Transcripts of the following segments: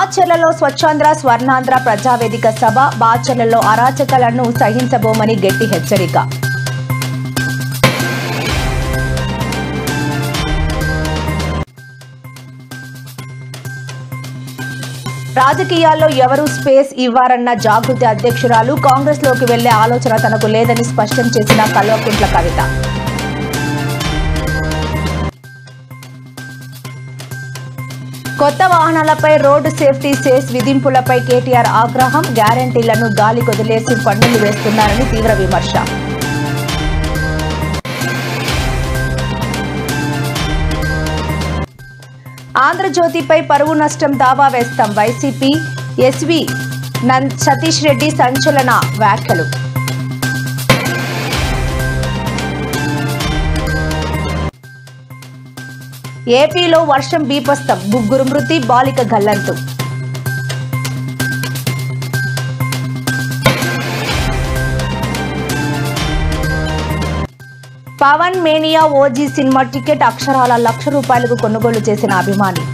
మాచర్లలో స్వచ్ఛాంధ్ర స్వర్ణాంధ్ర ప్రజావేదిక సభ మాచర్లలో అరాచకాలను సహించబోమని గట్టి హెచ్చరిక. రాజకీయాల్లో ఎవరూ స్పేస్ ఇవ్వారన్న జాగృతి అధ్యక్షురాలు కాంగ్రెస్ లోకి వెళ్లే ఆలోచన తనకు లేదని స్పష్టం చేసిన కల్వకుంట్ల కవిత. కొత్త వాహనాలపై రోడ్డు సేఫ్టీ సెస్ విధింపులపై కేటీఆర్ ఆగ్రహం. గ్యారంటీలను గాలి కొదిలేసి పన్నులు వేస్తున్నారని తీవ్ర విమర్శ. ఆంధ్రజ్యోతిపై పరువు నష్టం దావా వేస్తాం. వైసీపీ ఎస్వి సతీష్ రెడ్డి సంచలన వ్యాఖ్యలు. ఏపీలో వర్షం బీభత్సం, 3 మృతి, బాలిక గల్లంతు. Pavan mania OG cinema ticket అక్షరాల ₹1,00,000 కొనుగోలు చేసిన అభిమాని.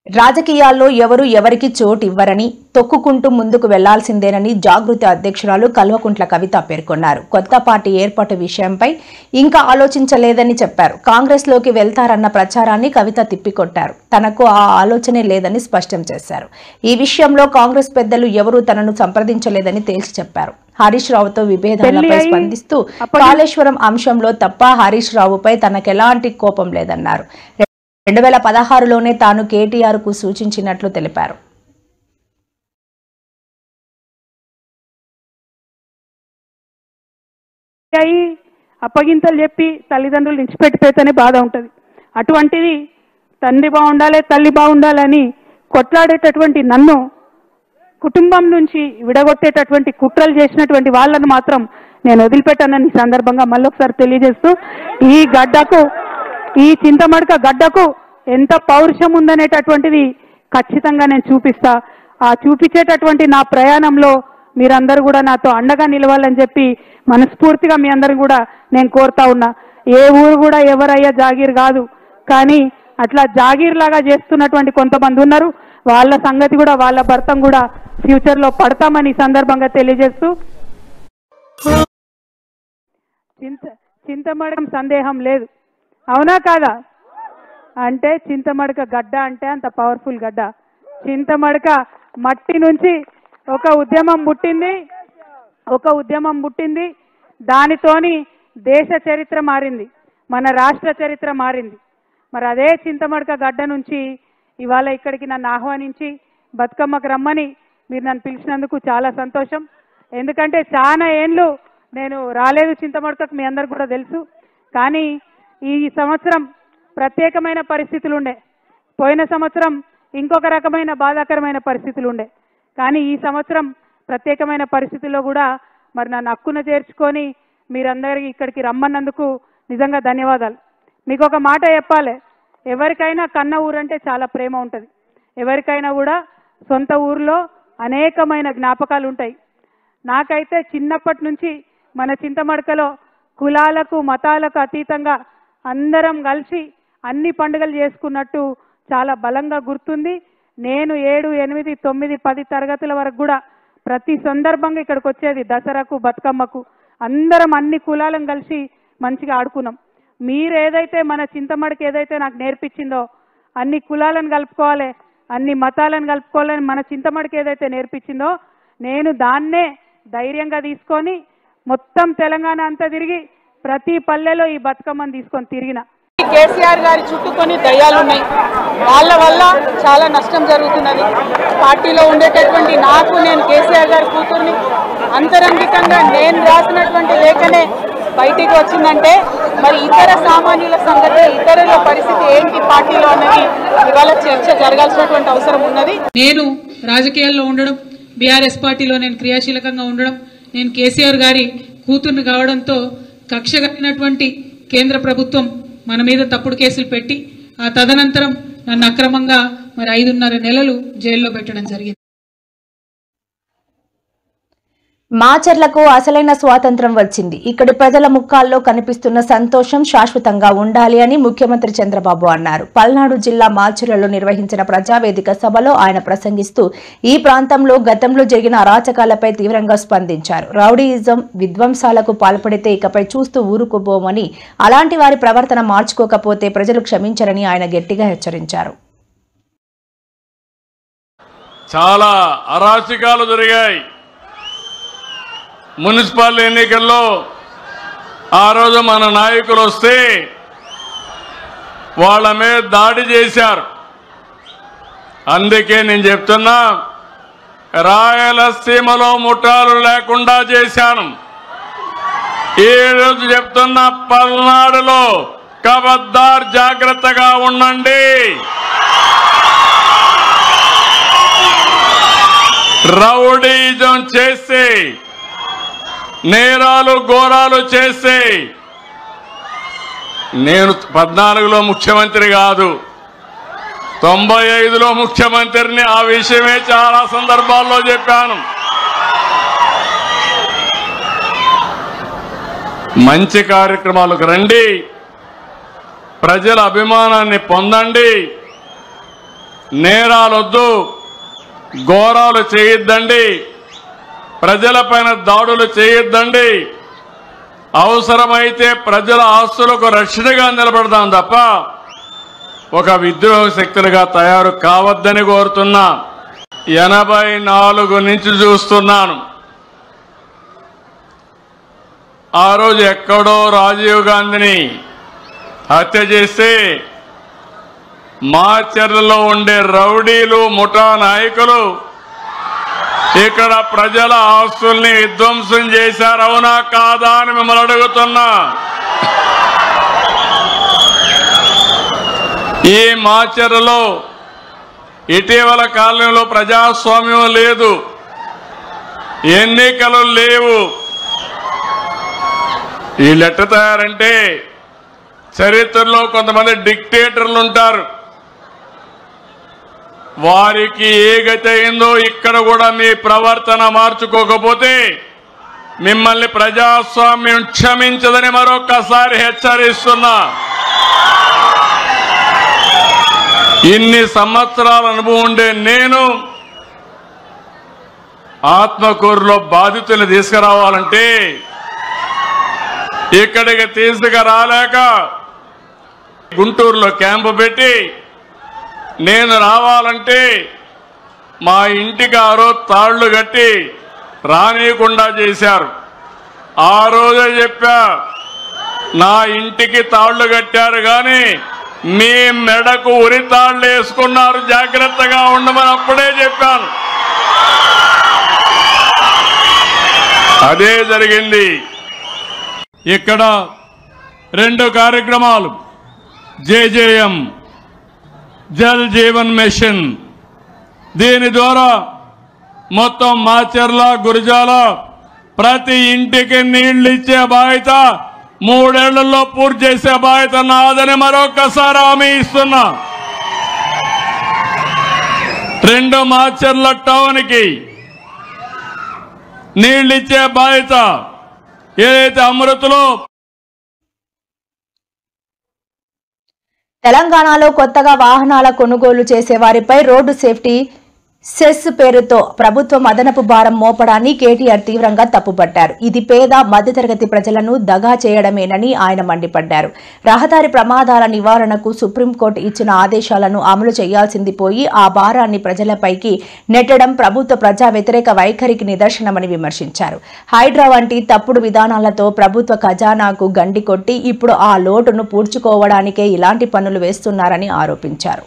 రాజకీయాల్లో ఎవరు ఎవరికి చోటు ఇవ్వరని, తొక్కుకుంటూ ముందుకు వెళ్లాల్సిందేనని జాగృతి అధ్యక్షురాలు కల్వకుంట్ల కవిత పేర్కొన్నారు. కొత్త పార్టీ ఏర్పాటు విషయంపై ఇంకా ఆలోచించలేదని చెప్పారు. కాంగ్రెస్ లోకి వెళ్తారన్న ప్రచారాన్ని కవిత తిప్పికొట్టారు. తనకు ఆ ఆలోచనే లేదని స్పష్టం చేశారు. ఈ విషయంలో కాంగ్రెస్ పెద్దలు ఎవరూ తనను సంప్రదించలేదని తేల్చి చెప్పారు. హరీష్ రావుతో విభేదాలపై స్పందిస్తూ కాళేశ్వరం అంశంలో తప్ప హరీష్ రావుపై తనకెలాంటి కోపం లేదన్నారు. 2016లోనే తాను కేటీఆర్ కు సూచించినట్లు తెలిపారు. అప్పగింతలు చెప్పి తల్లిదండ్రులు ఇచ్చిపెట్టిపోతేనే బాధ ఉంటుంది. అటువంటిది తండ్రి బాగుండాలి, తల్లి బాగుండాలని కొట్లాడేటటువంటి నన్ను కుటుంబం నుంచి విడగొట్టేటటువంటి కుట్రలు చేసినటువంటి వాళ్ళను మాత్రం నేను వదిలిపెట్టానని సందర్భంగా మళ్ళొకసారి తెలియజేస్తూ, ఈ గడ్డకు, ఈ చింతమడక గడ్డకు ఎంత పౌరుషం ఉందనేటటువంటిది ఖచ్చితంగా నేను చూపిస్తా. ఆ చూపించేటటువంటి నా ప్రయాణంలో మీరందరూ కూడా నాతో అండగా నిలవాలని చెప్పి మనస్ఫూర్తిగా మీ అందరూ కూడా నేను కోరుతా ఉన్నా. ఏ ఊరు కూడా ఎవరయ్యా జాగీర్ కాదు, కానీ అట్లా జాగీర్ లాగా చేస్తున్నటువంటి కొంతమంది ఉన్నారు. వాళ్ళ సంగతి కూడా, వాళ్ళ భర్తం కూడా ఫ్యూచర్లో పడతామని సందర్భంగా తెలియజేస్తూ, చింతమడకం సందేహం లేదు, అవునా కాదా? అంటే చింతమడక గడ్డ అంటే అంత పవర్ఫుల్ గడ్డ. చింతమడక మట్టి నుంచి ఒక ఉద్యమం పుట్టింది. దానితోని దేశ చరిత్ర మారింది, మన రాష్ట్ర చరిత్ర మారింది. మరి అదే చింతమడక గడ్డ నుంచి ఇవాళ ఇక్కడికి నన్ను ఆహ్వానించి బతుకమ్మకు రమ్మని మీరు నన్ను పిలిచినందుకు చాలా సంతోషం. ఎందుకంటే చాలా ఏండ్లు నేను రాలేదు చింతమడకకు, మీ అందరికి కూడా తెలుసు. కానీ ఈ సంవత్సరం ప్రత్యేకమైన పరిస్థితులు ఉండే, పోయిన సంవత్సరం ఇంకొక రకమైన బాధాకరమైన పరిస్థితులు ఉండే, కానీ ఈ సంవత్సరం ప్రత్యేకమైన పరిస్థితుల్లో కూడా మరి నన్ను హక్కున చేర్చుకొని మీరందరికీ ఇక్కడికి రమ్మన్నందుకు నిజంగా ధన్యవాదాలు. మీకు ఒక మాట చెప్పాలి, ఎవరికైనా కన్న ఊరంటే చాలా ప్రేమ ఉంటుంది. ఎవరికైనా కూడా సొంత ఊరిలో అనేకమైన జ్ఞాపకాలు ఉంటాయి. నాకైతే చిన్నప్పటి నుంచి మన చింతమడకలో కులాలకు మతాలకు అతీతంగా అందరం కలిసి అన్ని పండుగలు చేసుకున్నట్టు చాలా బలంగా గుర్తుంది. నేను 7, 8, 9, 10 తరగతుల వరకు కూడా ప్రతి సందర్భంగా ఇక్కడికి వచ్చేది. దసరాకు, బతుకమ్మకు అందరం అన్ని కులాలను కలిసి మంచిగా ఆడుకున్నాం. మీరు ఏదైతే మన చింతమడక ఏదైతే నాకు నేర్పించిందో, అన్ని కులాలను కలుపుకోవాలి, అన్ని మతాలను కలుపుకోవాలని మన చింతమడక ఏదైతే నేర్పించిందో, నేను దాన్నే ధైర్యంగా తీసుకొని మొత్తం తెలంగాణ అంతా తిరిగి ప్రతి పల్లెలో ఈ బతుకమ్మను తీసుకొని తిరిగిన. కేసీఆర్ గారి చుట్టూ కొన్ని దయ్యాలు ఉన్నాయి, వాళ్ళ వల్ల చాలా నష్టం జరుగుతున్నది. పార్టీలో ఉండేటటువంటి నాకు, నేను కేసీఆర్ గారి కూతుర్ని, అంతరంగికంగా నేను రాసినటువంటి లేఖనే బయటికి వచ్చిందంటే మరి ఇతర సామాన్యుల సంగతి, ఇతరుల పరిస్థితి ఏంటి పార్టీలో అన్నది ఇవాళ చర్చ జరగాల్సినటువంటి అవసరం ఉన్నది. నేను రాజకీయాల్లో ఉండడం, బీఆర్ఎస్ పార్టీలో నేను క్రియాశీలకంగా ఉండడం, నేను కేసీఆర్ గారి కూతుర్ని కావడంతో కక్ష కట్టినటువంటి కేంద్ర ప్రభుత్వం మన మీద తప్పుడు కేసులు పెట్టి ఆ తదనంతరం నన్ను అక్రమంగా మరి 5.5 నెలలు జైల్లో పెట్టడం జరిగింది. మాచర్లకు అసలైన స్వాతంత్ర్యం వచ్చింది. ఇక్కడి ప్రజల ముఖాల్లో కనిపిస్తున్న సంతోషం శాశ్వతంగా ఉండాలి అని ముఖ్యమంత్రి చంద్రబాబు అన్నారు. పల్నాడు జిల్లా మాచర్లలో నిర్వహించిన ప్రజావేదిక సభలో ఆయన ప్రసంగిస్తూ ఈ ప్రాంతంలో గతంలో జరిగిన అరాచకాలపై తీవ్రంగా స్పందించారు. రౌడీయిజం విధ్వంసాలకు పాల్పడితే ఇకపై చూస్తూ ఊరుకోబోమని, అలాంటి వారి ప్రవర్తన మార్చుకోకపోతే ప్రజలు క్షమించరని ఆయన గట్టిగా హెచ్చరించారు. చాలా అరాచకాలు జరిగాయి. మున్సిపల్ ఎన్నికల్లో ఆ రోజు మన నాయకులు వస్తే వాళ్ళ మీద దాడి చేశారు. అందుకే నేను చెప్తున్నా, రాయలసీమలో ముఠాలు లేకుండా చేశాను. ఈ రోజు చెప్తున్నా, పల్నాడులో ఖబర్దార్ జాగ్రత్తగా ఉండండి. రౌడీజం చేసి నేరాలు ఘోరాలు చేసి, నేను 14లో ముఖ్యమంత్రి కాదు, 95లో ముఖ్యమంత్రిని. ఆ విషయమే చాలా సందర్భాల్లో చెప్పాను. మంచి కార్యక్రమాలకు రండి, ప్రజల అభిమానాన్ని పొందండి, నేరాలొద్దు, ఘోరాలు చేయొద్దండి, ప్రజలపైన దాడులు చేయొద్దండి. అవసరమైతే ప్రజల ఆస్తులకు రక్షణగా నిలబడదాం తప్ప ఒక విద్రోహ శక్తులుగా తయారు కావద్దని కోరుతున్నా. 84 నుంచి చూస్తున్నాను. ఆ రోజు ఎక్కడో రాజీవ్ గాంధీని హత్య చేస్తే మాచర్లలో ఉండే రౌడీలు ముఠా నాయకులు ఇక్కడ ప్రజల ఆస్తుల్ని విధ్వంసం చేశారు. అవునా కాదా అని మిమ్మల్ని అడుగుతున్నా. ఈ మాచర్లలో ఇటీవల కాలంలో ప్రజాస్వామ్యం లేదు, ఎన్నికలు లేవు. వీళ్ళు ఎట్ట తయారంటే, చరిత్రలో కొంతమంది డిక్టేటర్లు ఉంటారు, వారికి ఏ గతి అయిందో ఇక్కడ కూడా మీ ప్రవర్తన మార్చుకోకపోతే మిమ్మల్ని ప్రజాస్వామ్యం క్షమించదని మరొక్కసారి హెచ్చరిస్తున్నా. ఇన్ని సంవత్సరాల అనుభవం ఉండే నేను ఆత్మకూరులో బాధితుల్ని తీసుకురావాలంటే ఇక్కడికి తీసుకురాలేక గుంటూరులో క్యాంపు పెట్టి, నేను రావాలంటే మా ఇంటికి ఆ రోజు తాళ్లు కట్టి రానియకుండా చేశారు. ఆ రోజే చెప్పా, నా ఇంటికి తాళ్లు కట్టారు కానీ మీ మెడకు ఉరి తాళ్లు వేసుకున్నారు, జాగ్రత్తగా ఉండమని అప్పుడే చెప్పాను. అదే జరిగింది. ఇక్కడ 2 కార్యక్రమాలు, జేజేఎం జల్ జీవన్ మిషన్, దీని ద్వారా మొత్తం మాచర్ల గురజాల ప్రతి ఇంటికి నీళ్లు ఇచ్చే బాధ్యత 3 ఏళ్లలో పూర్తి చేసే బాధ్యత నాదని మరొకసారి హామీ ఇస్తున్నా. 2 మాచర్ల టౌన్ కి నీళ్లు ఇచ్చే బాధ్యత ఏదైతే అమృతలో. తెలంగాణలో కొత్తగా వాహనాల కొనుగోలు చేసే వారిపై రోడ్డు సేఫ్టీ సెస్ పేరుతో ప్రభుత్వం అదనపు భారం మోపడాన్ని కేటీఆర్ తీవ్రంగా తప్పుపట్టారు. ఇది పేద మధ్యతరగతి ప్రజలను దగా చేయడమేనని ఆయన మండిపడ్డారు. రహదారి ప్రమాదాల నివారణకు సుప్రీంకోర్టు ఇచ్చిన ఆదేశాలను అమలు చేయాల్సింది పోయి ఆ భారాన్ని ప్రజలపైకి నెట్టడం ప్రభుత్వ ప్రజా వ్యతిరేక వైఖరికి నిదర్శనమని విమర్శించారు. హైడ్రా వంటి తప్పుడు విధానాలతో ప్రభుత్వ ఖజానాకు గండి కొట్టి ఇప్పుడు ఆ లోటును పూడ్చుకోవడానికే ఇలాంటి పన్నులు వేస్తున్నారని ఆరోపించారు.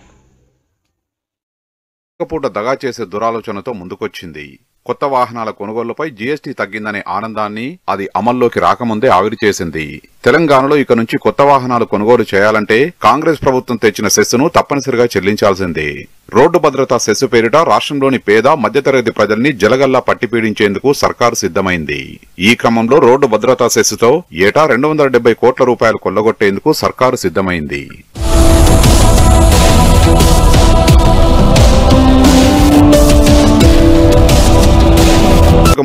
పూట దగా చేసే దురాలోచనతో ముందుకొచ్చింది. కొత్త వాహనాల కొనుగోళ్లపై జీఎస్టీ తగ్గిందనే ఆనందాన్ని అది అమల్లోకి రాకముందే ఆవిరి చేసింది. తెలంగాణలో ఇక నుంచి కొత్త వాహనాలు కొనుగోలు చేయాలంటే కాంగ్రెస్ ప్రభుత్వం తెచ్చిన సెస్సును తప్పనిసరిగా చెల్లించాల్సిందే. రోడ్డు భద్రతా సెస్సు పేరిట రాష్ట్రంలోని పేద మధ్యతరగతి ప్రజల్ని జలగల్లా పట్టిపీడించేందుకు సర్కారు సిద్ధమైంది. ఈ క్రమంలో రోడ్డు భద్రతా సెస్సుతో ఏటా 270 కోట్ల రూపాయలు కొల్లగొట్టేందుకు సర్కారు సిద్ధమైంది.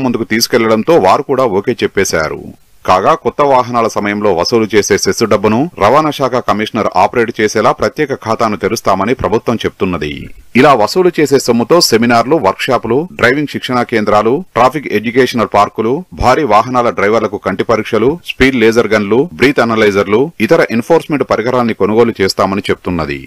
ముందుకు తీసుకెళ్లడంతో వారు కూడా ఓకే చెప్పేశారు. కాగా కొత్త వాహనాల సమయంలో వసూలు చేసే సెస్ డబ్బును రవాణా శాఖ కమిషనర్ ఆపరేట్ చేసేలా ప్రత్యేక ఖాతాను తెరుస్తామని ప్రభుత్వం చెప్తున్నది. ఇలా వసూలు చేసే సొమ్ముతో సెమినార్లు, వర్క్షాపులు, డ్రైవింగ్ శిక్షణా కేంద్రాలు, ట్రాఫిక్ ఎడ్యుకేషనల్ పార్కులు, భారీ వాహనాల డ్రైవర్లకు కంటి పరీక్షలు, స్పీడ్ లేజర్ గన్లు, బ్రీత్ అనలైజర్లు, ఇతర ఎన్ఫోర్స్మెంట్ పరికరాల్ని కొనుగోలు చేస్తామని చెప్తున్నది.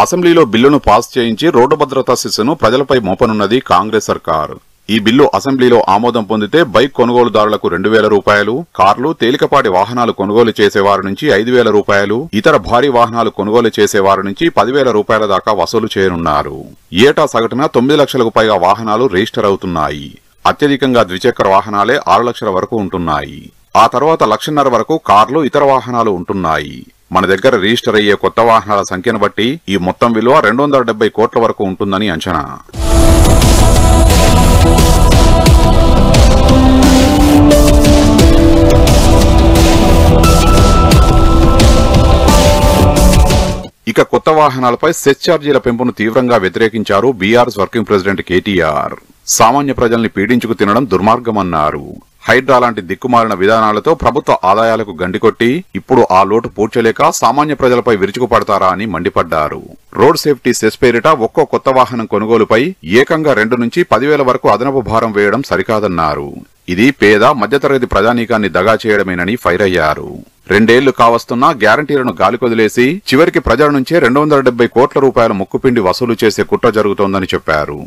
అసెంబ్లీలో బిల్లును పాస్ చేయించి రోడ్డు భద్రతా సెస్సును ప్రజలపై మోపనున్నది కాంగ్రెస్ సర్కార్. ఈ బిల్లు అసెంబ్లీలో ఆమోదం పొందితే బైక్ కొనుగోలుదారులకు 2,000 రూపాయలు, కార్లు, తేలికపాటి వాహనాలు కొనుగోలు చేసేవారి నుంచి 5,000 రూపాయలు, ఇతర భారీ వాహనాలు కొనుగోలు చేసేవారి నుంచి 10,000 రూపాయల దాకా వసూలు చేయనున్నారు. ఏటా సగటున 9 లక్షలకు పైగా వాహనాలు రిజిస్టర్ అవుతున్నాయి. అత్యధికంగా ద్విచక్ర వాహనాలే 6 లక్షల వరకు ఉంటున్నాయి. ఆ తర్వాత 1,50,000 వరకు కార్లు, ఇతర వాహనాలు ఉంటున్నాయి. మన దగ్గర రిజిస్టర్ అయ్యే కొత్త వాహనాల సంఖ్యను బట్టి ఈ మొత్తం విలువ 270 కోట్ల వరకు ఉంటుందని అంచనా. ఇక కొత్త వాహనాలపై సెస్ ఛార్జీల పెంపును తీవ్రంగా వ్యతిరేకించారు బీఆర్ఎస్ వర్కింగ్ ప్రెసిడెంట్ కేటీఆర్. సామాన్య ప్రజల్ని పీడించుకు తినడం దుర్మార్గమన్నారు. హైడ్రా లాంటి దిక్కుమాలిన విధానాలతో ప్రభుత్వ ఆదాయాలకు గండికొట్టి ఇప్పుడు ఆ లోటు పూడ్చలేక సామాన్య ప్రజలపై విరుచుకుపడతారా అని మండిపడ్డారు. రోడ్ సేఫ్టీ సెస్ పేరిట ఒక్కో కొత్త వాహనం కొనుగోలుపై ఏకంగా 2 నుంచి 10,000 వరకు అదనపు భారం వేయడం సరికాదన్నారు. ఇది పేద మధ్యతరగతి ప్రజానీకాన్ని దగా చేయడమేనని ఫైర్ అయ్యారు. 2 ఏళ్లు కావస్తున్నా గ్యారంటీలను గాలికొదిలేసి చివరికి ప్రజల నుంచే 270 కోట్ల రూపాయల ముక్కుపిండి వసూలు చేసే కుట్ర జరుగుతోందని చెప్పారు.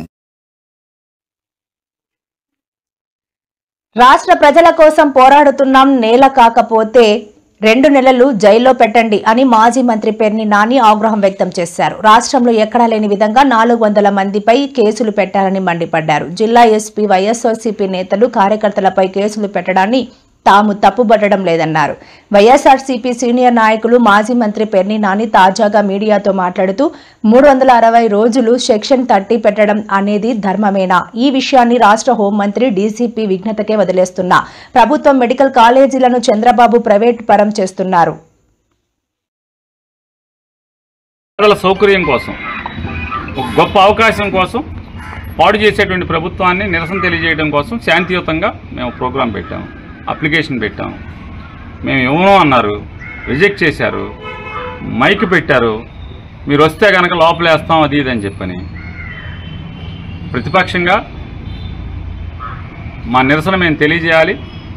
రాష్ట్ర ప్రజల కోసం పోరాడుతున్నాం, నేల కాకపోతే 2 నెలలు జైల్లో పెట్టండి అని మాజీ మంత్రి పేర్ని నాని ఆగ్రహం వ్యక్తం చేశారు. రాష్ట్రంలో ఎక్కడా లేని విధంగా 400 మందిపై కేసులు పెట్టారని మండిపడ్డారు. జిల్లా ఎస్పీ, వైఎస్ఆర్సీపీ నేతలు, కార్యకర్తలపై కేసులు పెట్టడాన్ని తాము తప్పుబట్టడం లేదన్నారు. వైఎస్ఆర్సీపీ సీనియర్ నాయకులు మాజీ మంత్రి పేర్ని నాని తాజాగా మీడియాతో మాట్లాడుతూ 360 రోజులు సెక్షన్ 30 పెట్టడం అనేది ధర్మమేనా? ఈ విషయాన్ని రాష్ట్ర హోంమంత్రి డీసీపీ విఘ్నతకే వదిలేస్తున్నా. ప్రభుత్వం మెడికల్ కాలేజీలను చంద్రబాబు ప్రైవేట్ పరం చేస్తున్నారు. సౌకర్యం కోసం, ఒక గొప్ప అవకాశం కోసం పాడు చేసేటువంటి ప్రభుత్వాన్ని నిరసన తెలియజేయడం కోసం శాంతియుతంగా మేము ప్రోగ్రాం పెట్టాము, అప్లికేషన్ పెట్టాము. మేము ఇవ్వను అన్నారు, రిజెక్ట్ చేశారు, మైక్ పెట్టారు. మీరు వస్తే కనుక లోపలేస్తాం అది ఇది అని చెప్పని. ప్రతిపక్షంగా మా నిరసన మేము తెలియజేయాలి,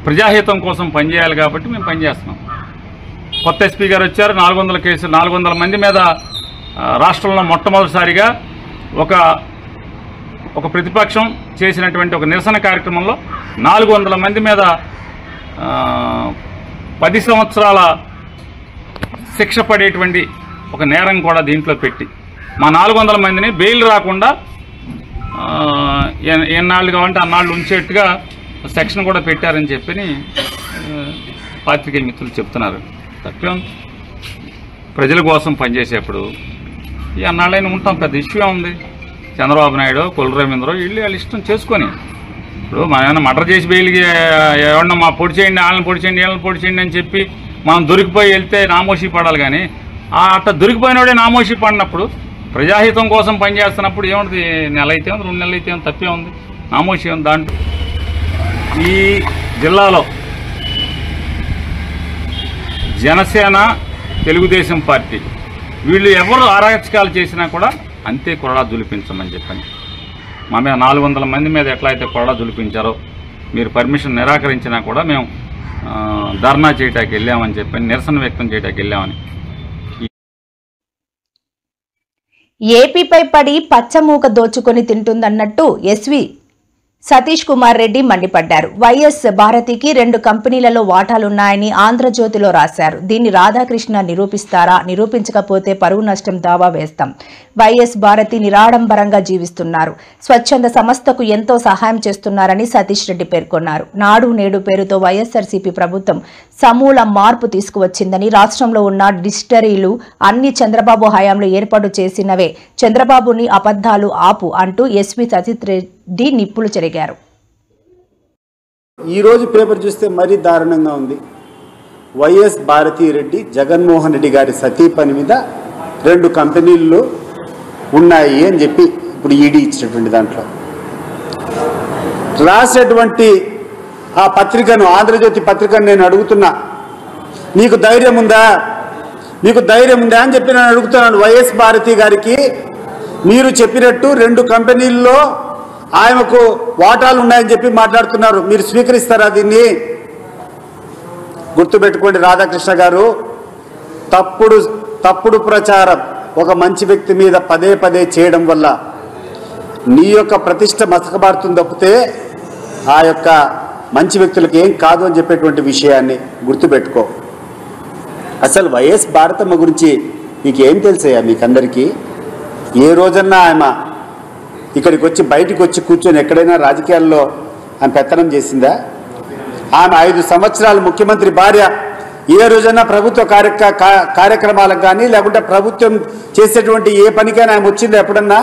ప్రజాహితం కోసం పనిచేయాలి కాబట్టి మేము పనిచేస్తున్నాం. కొత్త ఎస్పీ గారు వచ్చారు, 400 కేసులు, 400 మంది మీద రాష్ట్రంలో మొట్టమొదటిసారిగా ఒక ప్రతిపక్షం చేసినటువంటి ఒక నిరసన కార్యక్రమంలో 400 మంది మీద 10 సంవత్సరాల శిక్ష పడేటువంటి ఒక నేరం కూడా దీంట్లో పెట్టి మా 400 మందిని బెయిల్ రాకుండా ఎన్నాళ్ళు కావాలంటే అన్నాళ్ళు ఉంచేట్టుగా సెక్షన్ కూడా పెట్టారని చెప్పి పాత్రికేయ మిత్రులు చెప్తున్నారు. తప్పేం, ప్రజల కోసం పనిచేసేప్పుడు ఈ అన్నాళ్ళైనా ఉంటాం, పెద్ద ఇష్యూ ఉంది. చంద్రబాబు నాయుడు, కొల్లు రవీంద్ర వీళ్ళు వాళ్ళ ఇష్టం చేసుకొని, ఇప్పుడు మనం ఏమైనా మర్డర్ చేసి బెయిల్కి ఎవరన్నా మా పొడి చేయండి, వాళ్ళని పొడి చేయండి, వీళ్ళని పొడి చేయండి అని చెప్పి మనం దొరికిపోయి వెళ్తే నామోషి పడాలి. కానీ అట్లా దొరికిపోయినోడే నామోషి పడినప్పుడు, ప్రజాహితం కోసం పనిచేస్తున్నప్పుడు ఏముంటుంది, నెల అయితే ఉంది, 2 నెలలు అయితే ఉంది, తప్పే ఉంది, నామోషి ఉంది. దాంట్లో ఈ జిల్లాలో జనసేన, తెలుగుదేశం పార్టీ వీళ్ళు ఎవరు అరాచకాలు చేసినా కూడా అంతే కొరడా జులిపించమని చెప్పండి. మా మీద 400 మంది మీద ఎట్లా అయితే కొరడా జులిపించారో, మీరు పర్మిషన్ నిరాకరించినా కూడా మేము ధర్నా చేయటానికి వెళ్ళామని చెప్పని, నిరసన వ్యక్తం చేయటానికి వెళ్ళామని. ఏపీపై పడి పచ్చమూక దోచుకొని తింటుందన్నట్టు ఎస్వి సతీష్ కుమార్ రెడ్డి మండిపడ్డారు. వైఎస్ భారతికి 2 కంపెనీలలో వాటాలున్నాయని ఆంధ్రజ్యోతిలో రాశారు. దీన్ని రాధాకృష్ణ నిరూపిస్తారా? నిరూపించకపోతే పరువు నష్టం దావా వేస్తాం. వైఎస్ భారతి నిరాడంబరంగా జీవిస్తున్నారు, స్వచ్ఛంద సంస్థకు ఎంతో సహాయం చేస్తున్నారని సతీష్ రెడ్డి పేర్కొన్నారు. నాడు నేడు పేరుతో వైఎస్ఆర్సీపీ ప్రభుత్వం సమూల మార్పు తీసుకువచ్చిందని, రాష్ట్రంలో ఉన్న డిస్టరీలు అన్ని చంద్రబాబు హయాంలో ఏర్పాటు చేసినవే, చంద్రబాబుని అబద్ధాలు ఆపు అంటూ ఎస్వి సతీష్ రెడ్డి నిప్పులు చెరిగారు. ఈరోజు పేపర్ చూస్తే మరీ దారుణంగా ఉంది. వైఎస్ భారతీరెడ్డి జగన్మోహన్ రెడ్డి గారి సతీపని మీద 2 కంపెనీలు ఉన్నాయి అని చెప్పి ఇప్పుడు ఈడీ ఇచ్చినటువంటి దాంట్లో రాసినటువంటి ఆ పత్రికను, ఆంధ్రజ్యోతి పత్రికను నేను అడుగుతున్నా, నీకు ధైర్యం ఉందా అని చెప్పి నేను అడుగుతున్నాను. వైఎస్ భారతి గారికి మీరు చెప్పినట్టు 2 కంపెనీల్లో ఆయనకు వాటాలు ఉన్నాయని చెప్పి మాట్లాడుతున్నారు. మీరు స్వీకరిస్తారా దీన్ని? గుర్తుపెట్టుకోండి రాధాకృష్ణ గారు, తప్పుడు ప్రచారం ఒక మంచి వ్యక్తి మీద పదే పదే చేయడం వల్ల నీ యొక్క ప్రతిష్ట మసకబారుతుంది తప్పితే ఆ యొక్క మంచి వ్యక్తులకు ఏం కాదు అని చెప్పేటువంటి విషయాన్ని గుర్తుపెట్టుకో. అసలు వైఎస్ భారతమ్మ గురించి మీకు ఏం తెలుసయ్యా? మీకందరికీ ఏ రోజన్నా ఆమె ఇక్కడికి వచ్చి బయటికి వచ్చి కూర్చొని ఎక్కడైనా రాజకీయాల్లో ఆమె పెత్తనం చేసిందా? ఆమె 5 సంవత్సరాలు ముఖ్యమంత్రి భార్య ఏ రోజైనా ప్రభుత్వ కార్యక్రమాలకు కానీ లేకుంటే ప్రభుత్వం చేసేటువంటి ఏ పనికైనా ఆమె వచ్చిందా ఎప్పుడన్నా?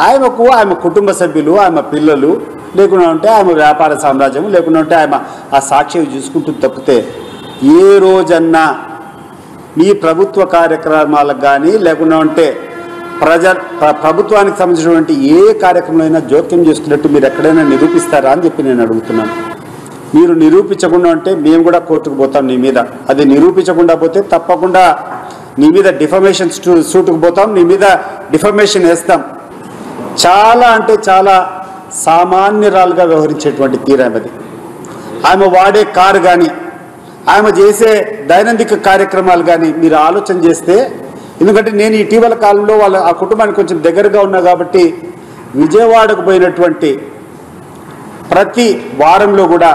ఆమె కుటుంబ సభ్యులు, ఆమె పిల్లలు లేకుండా ఉంటే ఆమె వ్యాపార సామ్రాజ్యం లేకుండా ఉంటే ఆమె ఆ సాక్షి చూసుకుంటూ తప్పితే ఏ రోజన్నా మీ ప్రభుత్వ కార్యక్రమాలకు కానీ లేకుండా ఉంటే ప్రభుత్వానికి సంబంధించినటువంటి ఏ కార్యక్రమంలో జోక్యం చేసుకున్నట్టు మీరు ఎక్కడైనా నిరూపిస్తారా అని చెప్పి నేను అడుగుతున్నాను. మీరు నిరూపించకుండా ఉంటే మేము కూడా కోర్టుకు పోతాం నీ మీద. అది నిరూపించకుండా పోతే తప్పకుండా నీ మీద డిఫమేషన్ సూటుకు పోతాం, నీ మీద డిఫమేషన్ వేస్తాం. చాలా అంటే చాలా సామాన్యురాలుగా వ్యవహరించేటువంటి తీరామది. ఆమె వాడే కారు కానీ ఆమె చేసే దైనందిక కార్యక్రమాలు కానీ మీరు ఆలోచన చేస్తే, ఎందుకంటే నేను ఇటీవల కాలంలో ఆ కుటుంబానికి కొంచెం దగ్గరగా ఉన్నా కాబట్టి విజయవాడకు పోయినటువంటి ప్రతి వారంలో కూడా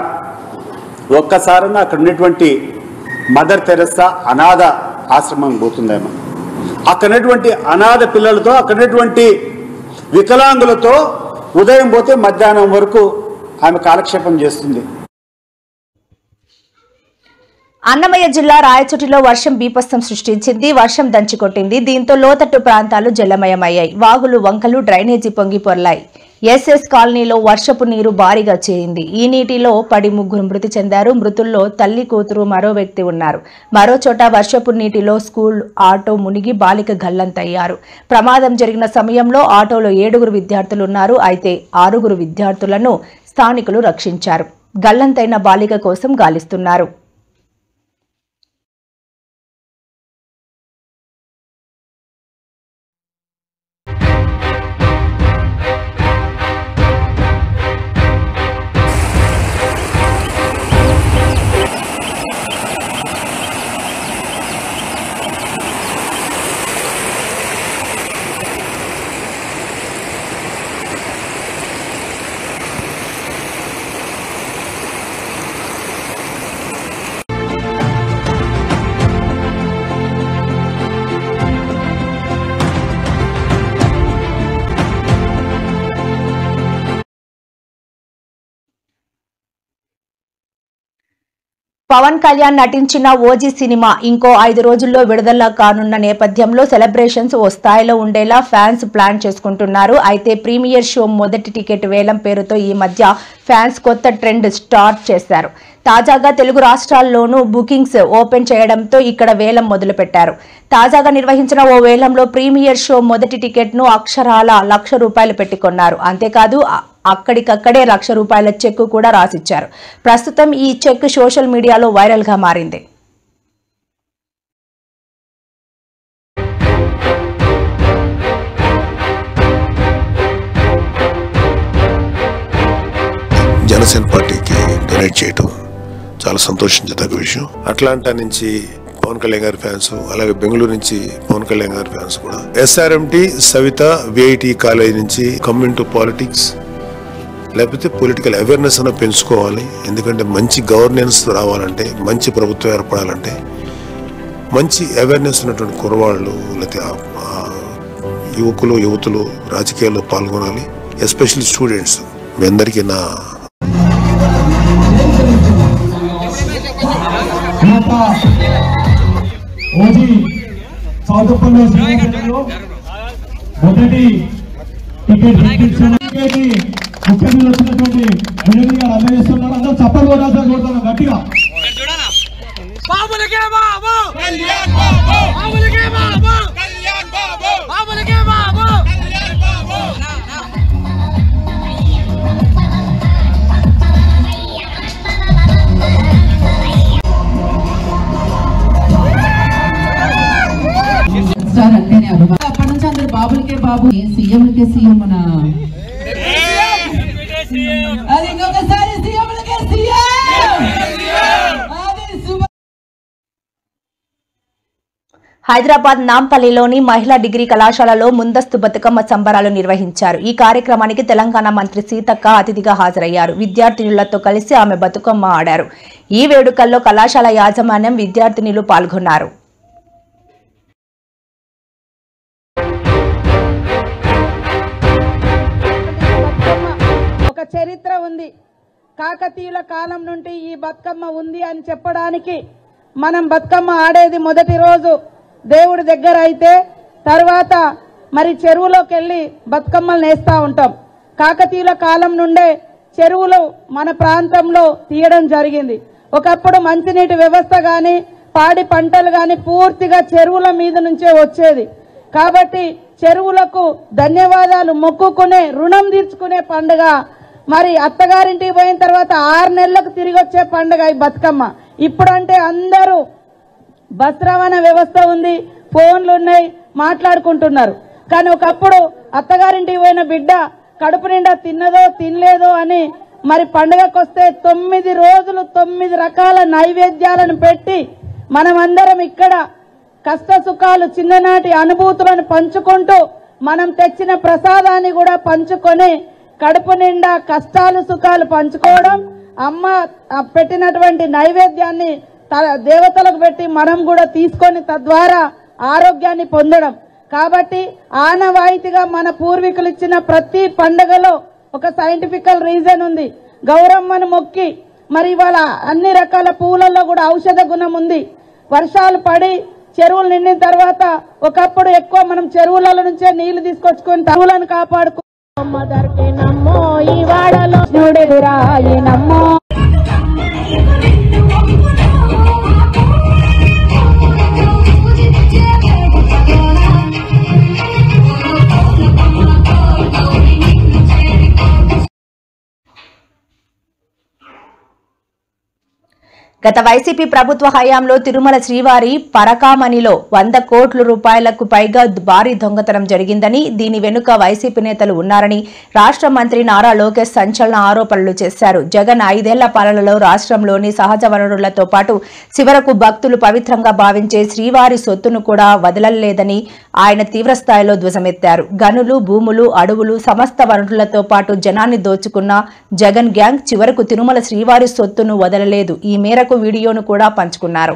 ఒక్కసారన్నా అక్కడ ఉన్నటువంటి మదర్ తెరెసా అనాథ ఆశ్రమం పోతుందేమో. అక్కడ ఉన్నటువంటి అనాథ పిల్లలతో, అక్కడ ఉన్నటువంటి వికలాంగులతో ఉదయం పోతే మధ్యాహ్నం వరకు ఆమె కాలక్షేపం చేస్తుంది. అన్నమయ్య జిల్లా రాయచోటిలో వర్షం బీభత్సం సృష్టించింది. వర్షం దంచికొట్టింది. దీంతో లోతట్టు ప్రాంతాలు జలమయమయ్యాయి. వాగులు, వంకలు, డ్రైనేజీ పొంగి పొర్లాయి. ఎస్ఎస్ కాలనీలో వర్షపు నీరు భారీగా చేరింది. ఈ నీటిలో పడి 3 మృతి చెందారు. మృతుల్లో తల్లి, కూతురు, మరో వ్యక్తి ఉన్నారు. మరో చోట వర్షపు నీటిలో స్కూల్ ఆటో మునిగి బాలిక గల్లంతయ్యారు. ప్రమాదం జరిగిన సమయంలో ఆటోలో 7 విద్యార్థులు ఉన్నారు. అయితే 6 విద్యార్థులను స్థానికులు రక్షించారు. గల్లంతైన బాలిక కోసం గాలిస్తున్నారు. పవన్ కళ్యాణ్ నటించిన ఓజీ సినిమా ఇంకో 5 రోజుల్లో విడుదల కానున్న నేపథ్యంలో సెలబ్రేషన్స్ ఓ స్థాయిలో ఉండేలా ఫ్యాన్స్ ప్లాన్ చేసుకుంటున్నారు. అయితే ప్రీమియర్ షో మొదటి టికెట్ వేలం పేరుతో ఈ మధ్య ఫ్యాన్స్ కొత్త ట్రెండ్ స్టార్ట్ చేశారు. తాజాగా తెలుగు రాష్ట్రాల్లోనూ బుకింగ్స్ ఓపెన్ చేయడంతో ఇక్కడ వేలం మొదలుపెట్టారు. తాజాగా నిర్వహించిన ఓ వేలంలో ప్రీమియర్ షో మొదటి టికెట్ను అక్షరాల ₹1,00,000 పెట్టి కొన్నారు. అంతేకాదు అక్కడికక్కడే ₹1,00,000 చెక్ కూడా రాసిచ్చారు. ప్రస్తుతం ఈ చెక్ సోషల్ మీడియాలో వైరల్ గా మారింది. జనసేన పార్టీకి డొనేట్ చేయటం చాలా సంతోషించదగ్గ విషయం. అట్లాంటా నుంచి పవన్ కళ్యాణ్ గారి ఫ్యాన్స్, అలాగే బెంగళూరు నుంచి పవన్ కళ్యాణ్ గారి ఫ్యాన్స్ కూడా, ఎస్ఆర్ఎంటి సవిత విఐటి కాలేజ్ నుంచి కమ్యూన్ టు పాలిటిక్స్, లేకపోతే పొలిటికల్ అవేర్నెస్ అన్న పెంచుకోవాలి. ఎందుకంటే మంచి గవర్నెన్స్ రావాలంటే, మంచి ప్రభుత్వం ఏర్పడాలంటే మంచి అవేర్నెస్ ఉన్నటువంటి కుర్రవాళ్ళు లేకపోతే యువతులు రాజకీయాల్లో పాల్గొనాలి. Especially students. మీ అందరికీ నా మొదటి టికెట్ ముఖ్యమంత్రి వచ్చినటువంటి అందజేస్తున్నారు. అందరూ చప్పలు కొట్టాల్సిన కోరుతాను గట్టిగా. అంటేనే అప్పటి నుంచి అందరు బాబులకే బాబు సీఎంలకే సీఎం మన అది ఇంకొకసారి సీఎంలకే సీఎం. హైదరాబాద్ నాంపల్లిలోని మహిళా డిగ్రీ కళాశాలలో ముందస్తు బతుకమ్మ సంబరాలు నిర్వహించారు. ఈ కార్యక్రమానికి తెలంగాణ మంత్రి సీతక్క అతిథిగా హాజరయ్యారు. విద్యార్థినులతో కలిసి ఆమె బతుకమ్మ ఆడారు. ఈ వేడుకల్లో కళాశాల యాజమాన్యం, విద్యార్థినులు పాల్గొన్నారు. ఒక చరిత్ర ఉంది. కాకతీయుల కాలం నుండి ఈ బతుకమ్మ ఉంది అని చెప్పడానికి మనం బతుకమ్మ ఆడేది మొదటి రోజు దేవుడి దగ్గర అయితే, తర్వాత మరి చెరువులోకి వెళ్ళి బతుకమ్మలు నేస్తా ఉంటాం. కాకతీయుల కాలం నుండే చెరువులు మన ప్రాంతంలో తీయడం జరిగింది. ఒకప్పుడు మంచినీటి వ్యవస్థ కానీ పాడి పంటలు కానీ పూర్తిగా చెరువుల మీద నుంచే వచ్చేది. కాబట్టి చెరువులకు ధన్యవాదాలు మొక్కుకునే, రుణం తీర్చుకునే పండుగ. మరి అత్తగారింటికి పోయిన తర్వాత 6 నెలలకు తిరిగి వచ్చే పండుగ ఈ బతుకమ్మ. ఇప్పుడంటే అందరూ బస్ రవాణా వ్యవస్థ ఉంది, ఫోన్లు ఉన్నాయి, మాట్లాడుకుంటున్నారు. కానీ ఒకప్పుడు అత్తగారింటికి పోయిన బిడ్డ కడుపు నిండా తిన్నదో తినలేదో అని మరి పండుగకు వస్తే 9 రోజులు 9 రకాల నైవేద్యాలను పెట్టి మనమందరం ఇక్కడ కష్ట సుఖాలు, చిన్ననాటి అనుభూతులను పంచుకుంటూ మనం తెచ్చిన ప్రసాదాన్ని కూడా పంచుకొని కడుపు నిండా కష్టాలు సుఖాలు పంచుకోవడం, అమ్మ పెట్టినటువంటి నైవేద్యాన్ని దేవతలకు పెట్టి మనం కూడా తీసుకొని తద్వారా ఆరోగ్యాన్ని పొందడం. కాబట్టి ఆనవాయితీగా మన పూర్వీకులు ఇచ్చిన ప్రతి పండుగలో ఒక సైంటిఫికల్ రీజన్ ఉంది. గౌరమ్మను మొక్కి మరి ఇవాళ అన్ని రకాల పువ్వులలో కూడా ఔషధ గుణం ఉంది. వర్షాలు పడి చెరువులు నిండిన తర్వాత ఒకప్పుడు ఎక్కువ మనం చెరువుల నుంచే నీళ్లు తీసుకొచ్చుకొని చెరువులను కాపాడుకో ఈ వాడలో నమ్మో. గత వైసీపీ ప్రభుత్వ హయాంలో తిరుమల శ్రీవారి పరకామణిలో 100 కోట్ల రూపాయలకు పైగా భారీ దొంగతనం జరిగిందని, దీని వెనుక వైసీపీ నేతలు ఉన్నారని రాష్ట్ర మంత్రి నారా లోకేష్ సంచలన ఆరోపణలు చేశారు. జగన్ 5 ఏళ్ల పాలనలో రాష్ట్రంలోని సహజ వనరులతో పాటు చివరకు భక్తులు పవిత్రంగా భావించే శ్రీవారి సొత్తును కూడా వదలలేదని ఆయన తీవ్రస్థాయిలో ధ్వజమెత్తారు. గనులు, భూములు, అడవులు, సమస్త వనరులతో పాటు జనాన్ని దోచుకున్న జగన్ గ్యాంగ్ చివరకు తిరుమల శ్రీవారి సొత్తును వదలలేదు. ఈ మేరకు వీడియోను కూడా పంచుకున్నారు.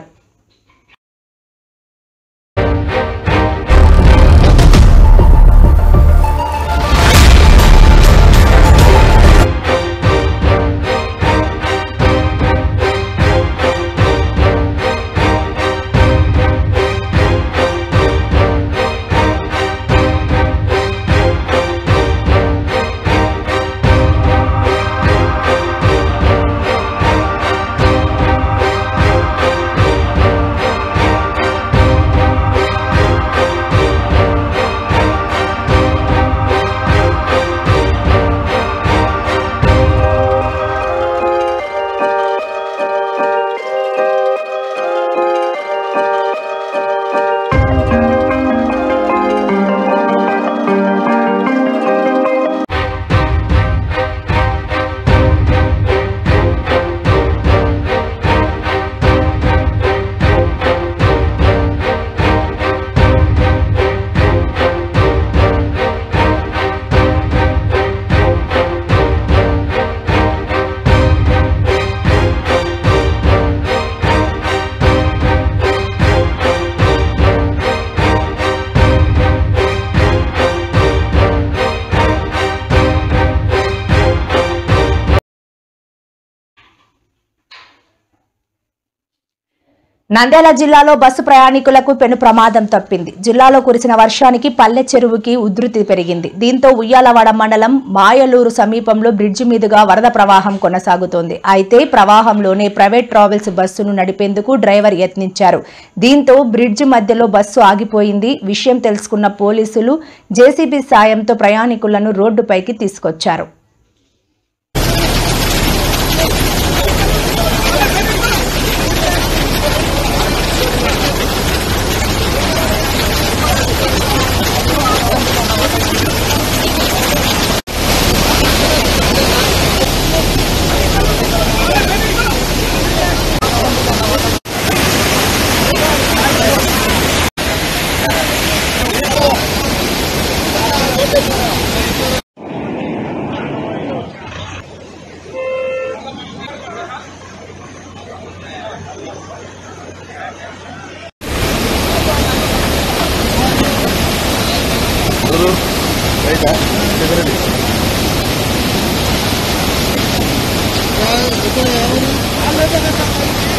నంద్యాల జిల్లాలో బస్సు ప్రయాణికులకు పెను ప్రమాదం తప్పింది. జిల్లాలో కురిసిన వర్షానికి పల్లె చెరువుకి ఉధృతి పెరిగింది. దీంతో ఉయ్యాలవాడ మండలం మాయలూరు సమీపంలో బ్రిడ్జి మీదుగా వరద ప్రవాహం కొనసాగుతోంది. అయితే ప్రవాహంలోనే ప్రైవేట్ ట్రావెల్స్ బస్సును నడిపేందుకు డ్రైవర్ యత్నించారు. దీంతో బ్రిడ్జి మధ్యలో బస్సు ఆగిపోయింది. విషయం తెలుసుకున్న పోలీసులు జేసీబీ సాయంతో ప్రయాణికులను రోడ్డుపైకి తీసుకొచ్చారు.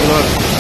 Hello.